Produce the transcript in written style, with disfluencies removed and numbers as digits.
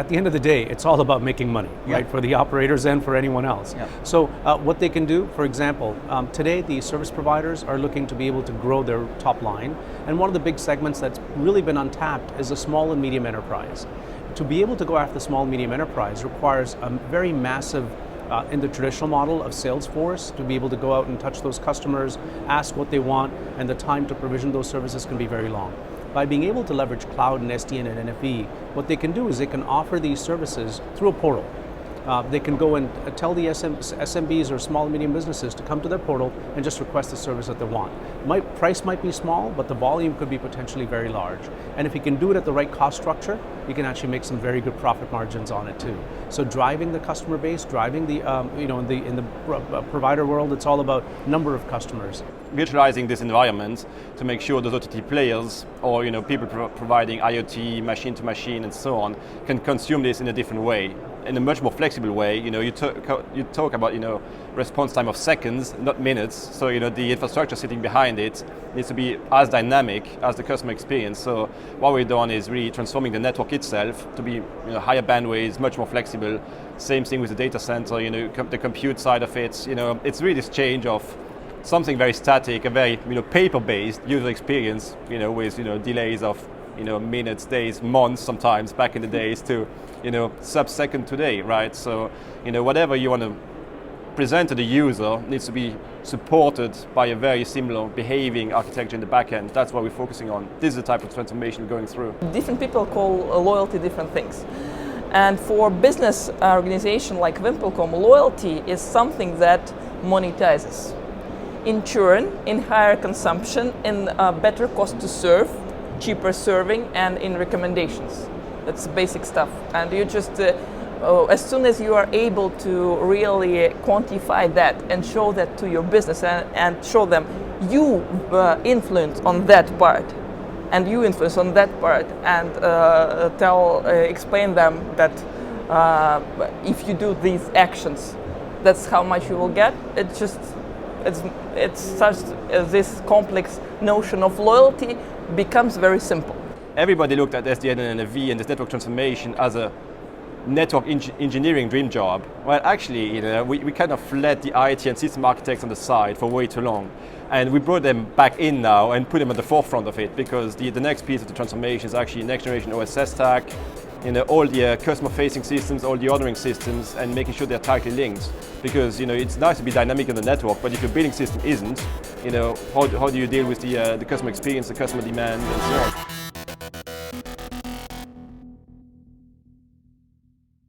at the end of the day, it's all about making money, right? For the operators and for anyone else. So what they can do, for example, today the service providers are looking to be able to grow their top line. And one of the big segments that's really been untapped is a small and medium enterprise. To be able to go after the small and medium enterprise requires a very massive in the traditional model of Salesforce, to be able to go out and touch those customers, ask what they want, and the time to provision those services can be very long. By being able to leverage cloud and SDN and NFV, what they can do is they can offer these services through a portal. They can go and tell the SMBs or small and medium businesses to come to their portal and just request the service that they want. Price might be small, but the volume could be potentially very large. And if you can do it at the right cost structure, you can actually make some very good profit margins on it too. So driving the customer base, driving the, in the provider world, it's all about number of customers. Virtualizing this environment to make sure those OTT players or people providing IoT, machine to machine and so on can consume this in a different way, in a much more flexible way. You talk about response time of seconds, not minutes. So the infrastructure sitting behind it needs to be as dynamic as the customer experience. So what we've done is really transforming the network itself to be higher bandwidth, much more flexible. Same thing with the data center. The compute side of it. It's really this change of something very static, a very paper-based user experience, with delays of minutes, days, months sometimes back in the days to sub-second today, right? So whatever you want to present to the user needs to be supported by a very similar behaving architecture in the back end. That's what we're focusing on. This is the type of transformation we're going through. Different people call loyalty different things. And for business organization like Vimpelcom, loyalty is something that monetizes in churn, in higher consumption, in better cost to serve, cheaper serving, and in recommendations. That's basic stuff. And you just, as soon as you are able to really quantify that and show that to your business and show them you influence on that part, and you influence on that part, and explain them that if you do these actions, that's how much you will get. It's such this complex notion of loyalty becomes very simple. Everybody looked at SDN and NFV and this network transformation as a network engineering dream job. Well, actually, we kind of let the IT and system architects on the side for way too long. And we brought them back in now and put them at the forefront of it, because the next piece of the transformation is actually next generation OSS stack, all the customer-facing systems, all the ordering systems, and making sure they're tightly linked. Because it's nice to be dynamic in the network, but if your billing system isn't, how do you deal with the customer experience, the customer demand, and so on?